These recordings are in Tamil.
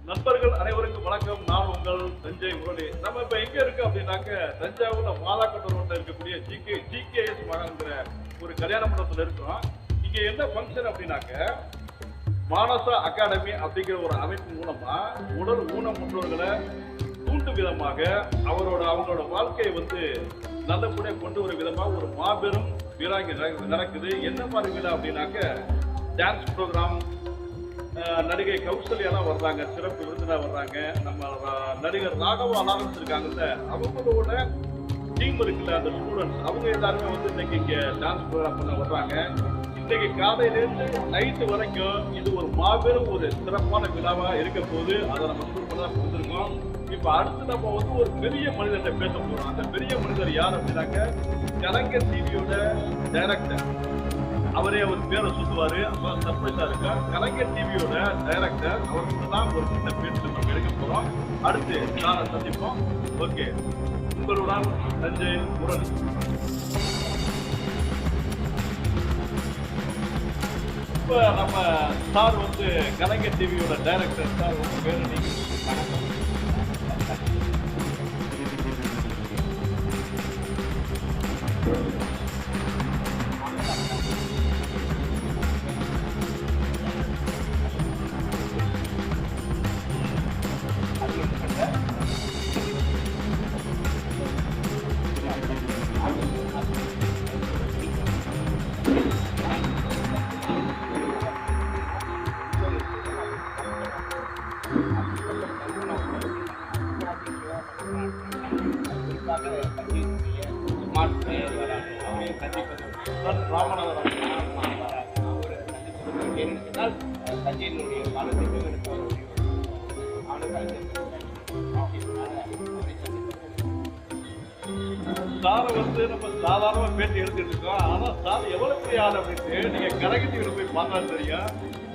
நண்பர்கள் அனைவருக்கும் வணக்கம். நான் உங்கள் தஞ்சை முரளி. நம்ம இப்ப எங்க இருக்கு அப்படின்னாக்க தஞ்சாவூர்ல மாதாக்கட்டூர் ரோட்ல இருக்கக்கூடிய ஜிகேஎஸ் மகாங்கிற ஒரு கல்யாண மண்டபத்துல இருக்கிறோம். இங்க என்ன ஃபங்க்ஷன் அப்படின்னாக்க மானசா அகாடமி அப்படிங்கிற ஒரு அமைப்பு மூலமா உடல் ஊனமுற்றோர்களை தூண்டும் விதமாக அவங்களோட வாழ்க்கையை நல்லபடியாக கொண்டு வர விதமாக ஒரு மாபெரும் விழா இங்க நடக்குது. என்ன மாதிரி விழா அப்படின்னாக்க டான்ஸ் ப்ரோக்ராம், நடிகை கௌசல்யாலாம் வர்றாங்க, சிறப்பு விருந்தினா வர்றாங்க. நம்ம நடிகர் ராகவா லாரன்ஸ் இருக்காங்கல்ல, அவங்களோட டீம் இருக்குல்ல, அந்த ஸ்டூடெண்ட்ஸ் அவங்க எல்லாருமே இன்னைக்கு இங்க டான்ஸ் ப்ரோக்ராம் பண்ண வர்றாங்க. இன்னைக்கு காலையிலேருந்து நைட்டு வரைக்கும் இது ஒரு மாபெரும் ஒரு சிறப்பான விழாவா இருக்க போது அதை நம்ம ஷூட் பண்ண தான் வந்திருக்கோம். இப்ப அடுத்து நம்ம ஒரு பெரிய மனிதர்கிட்ட பேச போறோம். அந்த பெரிய மனிதர் யார் அப்படின்னாக்க கலைஞர் டிவியோட டைரக்டர். அவரே அவர் பேரை சொல்லுவாரு, அப்ப சர்ப்ரைஸா இருக்கா. கலைஞர் டிவியோட டைரக்டர் அவருக்கு தான் ஒரு சின்ன பேச்சு நம்ம எடுக்க போறோம். அடுத்து நான் சந்திப்போம். ஓகே, உங்களுடன் தஞ்சை முரளி. இப்ப நம்ம சார் கலைஞர் டிவியோட டைரக்டர் சார், உங்க பேரு நீங்க வணக்கம். சாரை நம்ம சாதாரணமா பேட்டி எடுத்துட்டு இருக்கோம். ஆனா சார் எவ்வளவு பெரிய ஆள் அப்படின்ட்டு நீங்க கரகத்தில போய் பார்த்தாலும் தெரியும்.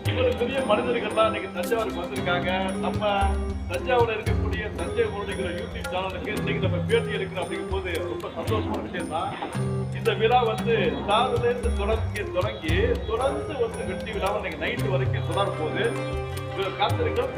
இவ்வளவு பெரிய மனிதர்கள்லாம் இன்னைக்கு தஞ்சாவூருக்கு வந்திருக்காங்க. நம்ம தஞ்சாவூர்ல இருக்கக்கூடிய தஞ்சை முரளிங்கிற யூடியூப் சேனலுக்கு இன்னைக்கு நம்ம பேட்டி எடுக்கிறோம் அப்படிங்கும் போது ரொம்ப சந்தோஷமான விஷயம் தான். இந்த விழா சாரிலிருந்து தொடங்கி தொடர்ந்து வெற்றி விழாவை இன்னைக்கு நைட்டு வரைக்கும் தொடரும் போது காத்திருக்கோம்.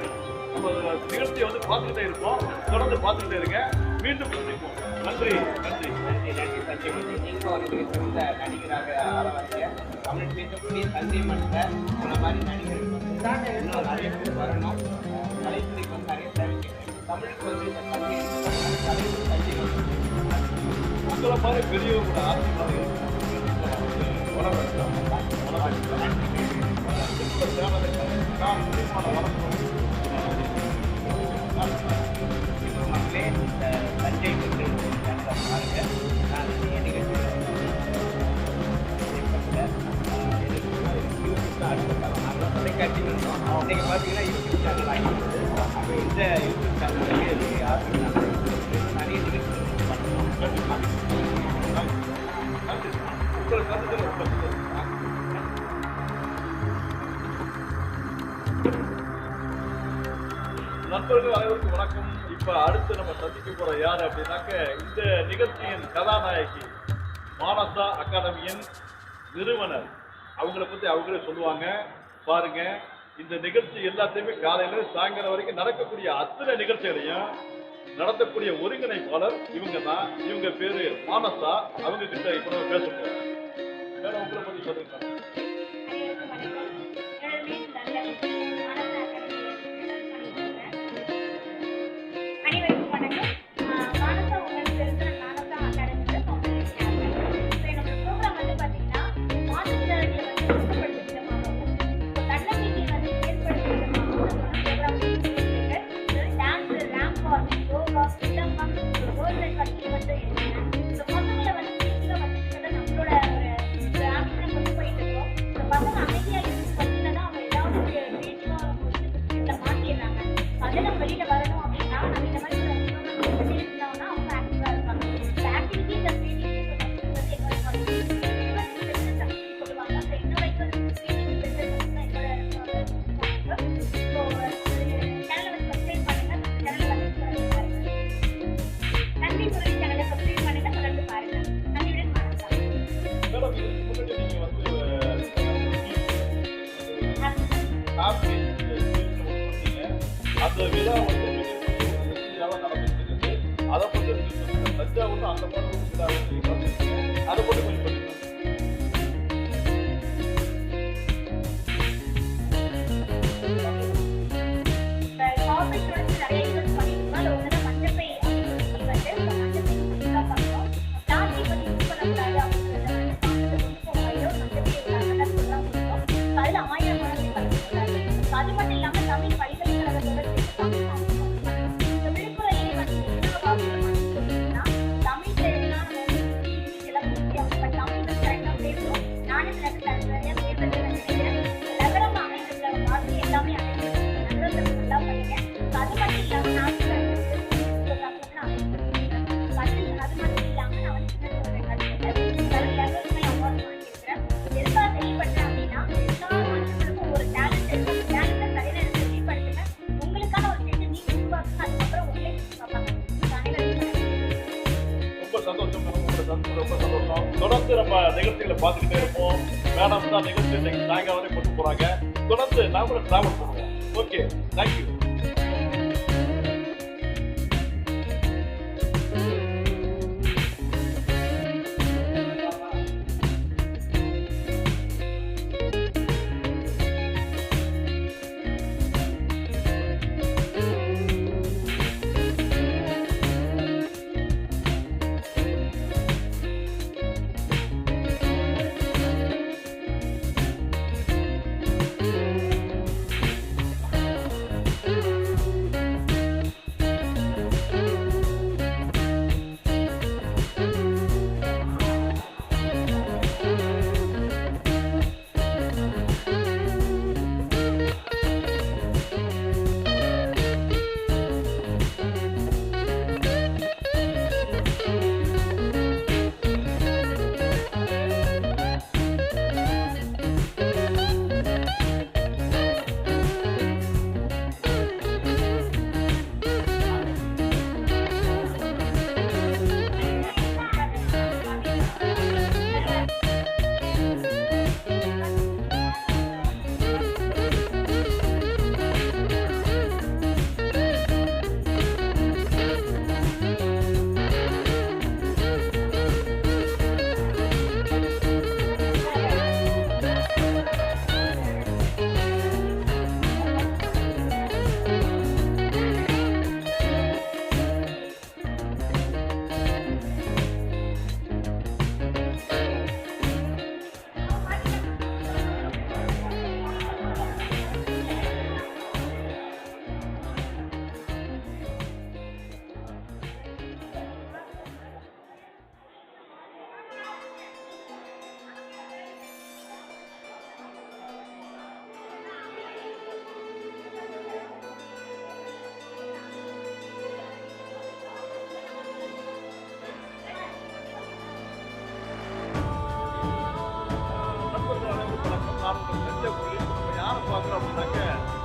நம்ம நிகழ்ச்சியை பார்த்துக்கிட்டே இருப்போம். தொடர்ந்து பார்த்துக்கிட்டே இருங்க. மீண்டும் சந்திப்போம். நன்றி நன்றி நன்றி நன்றி தஞ்சை மனித. நீங்க ஒரு மிக சிறந்த நடிகராக ஆரம்பிங்க. தமிழ் பேசக்கூடிய தஞ்சை மனித இந்த மாதிரி நடிகர்கள் இன்னும் நிறைய பேர் வரணும். கலைத்துறைக்கு நிறைய தேவைக்கு தமிழுக்கு இந்த தஞ்சை தஞ்சை உங்களை மாதிரி பெரியவங்க கூட ஆசையாக மக்களே இந்த தஞ்சை சேனலை பாருங்க. நான் நிகழ்ச்சியில் தொலைக்காட்சி இருந்தோம். இன்னைக்கு பார்த்தீங்கன்னா யூடியூப் சேனல் ஆகிடுது. அப்போ இந்த யூடியூப் சேனலுக்கு யாருக்கும் நிறைய நிகழ்ச்சி பண்ணணும். நண்பர்கள் அனைவருக்கும் வணக்கம். இப்ப அடுத்து நம்ம சந்திக்க போற யாரு அப்படின்னாக்க இந்த நிகழ்ச்சியின் கதாநாயகி, மானசா அகாடமியின் நிறுவனர். அவங்களை பத்தி அவங்களே சொல்லுவாங்க. பாருங்க, இந்த நிகழ்ச்சி எல்லாத்தையுமே காலையில சாயங்காலம் வரைக்கும் நடக்கக்கூடிய அத்தனை நிகழ்ச்சிகளையும் நடத்தக்கூடிய ஒருங்கிணைப்பாளர் இவங்க தான். இவங்க பேரு மானசா. அவங்க கிட்ட இப்ப நம்ம பேச போறோம். வேற உங்களை பத்தி சொல்லுங்க. அந்த விழா வந்து மிகப்பெரிய ஒரு வெற்றியாக நடந்துட்டு இருக்கு. அதை பற்றி நீங்க சொல்லுங்க. தஞ்சாவூர்ல அந்த மாதிரி ஒரு விழா நீங்க பார்த்துருக்கீங்க. அதை பற்றி கொஞ்சம் சொல்லுங்க. அது மட்டும் இல்லாம தமிழ் பல்கலைக்கழகத்தோட தமிழ் தமிழ் பேருனா தமிழ் கரெக்டாக பேசும். நானும் நிறைய பேசுறது நினைக்கிறேன். நகரம் அமைந்த வார்த்தை எல்லாமே நகரத்தை நல்லா பண்ணிட்டேன். அது மட்டும் இல்லாம நான் அது மட்டும் இல்லாம நான் வந்து சின்ன அவார்டு வாங்கியிருக்கிறேன். எதுக்காக தெரியப்படுறேன் அப்படின்னா எல்லா மாணவர்களுக்கும் ஒரு டேலண்ட் இருக்கு. டேலண்ட்டை சரியான இடத்துல வெளிப்படுத்துங்க. உங்களுக்கான ஒரு செஞ்சு நீங்க உருவாக்குங்க. அதுக்கப்புறம் உங்களே பார்ப்பாங்க. ரொம்ப சந்தோஷம் மேடம், உங்களோட ரொம்ப சந்தோஷம். தொடர்ந்து நம்ம நிகழ்ச்சிகளை பார்த்துக்கிட்டே இருப்போம். மேடம் தான் நிகழ்ச்சி இன்னைக்கு சாயங்காலம் வரை கொண்டு போறாங்க. தொடர்ந்து நாமளும் டிராவல் பண்ணுவோம். Okay, thank you.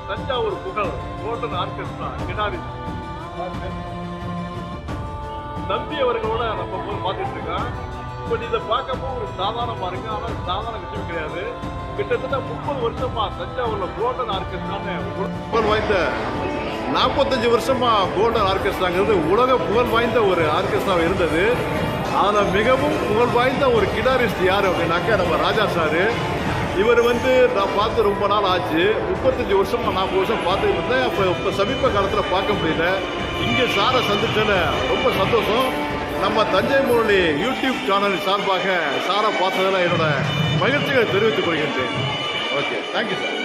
தஞ்சாவூர் புகழ் கோல்டன் ஆர்கெஸ்ட்ரா கிடாரி தம்பி அவர்களோட நம்ம போய் பார்த்துட்டு இருக்கோம். இப்போ இதை பார்க்கப்போ ஒரு சாதாரணமா இருக்கு, ஆனால் சாதாரண விஷயம் கிடையாது. கிட்டத்தட்ட 30 வருஷமா தஞ்சாவூர்ல கோல்டன் ஆர்கெஸ்ட்ரான்னு புகழ் வாய்ந்த 45 வருஷமா கோல்டன் ஆர்கெஸ்ட்ராங்கிறது உலக புகழ் வாய்ந்த ஒரு ஆர்கெஸ்ட்ரா இருந்தது. அதில் மிகவும் புகழ் வாய்ந்த ஒரு கிடாரிஸ்ட் யார் அப்படின்னாக்க நம்ம ராஜா சாரு. இவர் வந்து நான் பார்த்து ரொம்ப நாள் ஆச்சு. 35 வருஷமா 40 வருஷம் பார்த்துட்டு இருந்தேன். இப்போ சமீப காலத்தில் பார்க்க முடியல. இங்கே சாரை சந்திச்சேன்னு ரொம்ப சந்தோஷம். நம்ம தஞ்சை முரளி யூடியூப் சேனல் சார்பாக சாரை பார்த்ததில் என்னோட மகிழ்ச்சிகளை தெரிவித்துக் கொள்கின்றேன். Okay, thank you sir.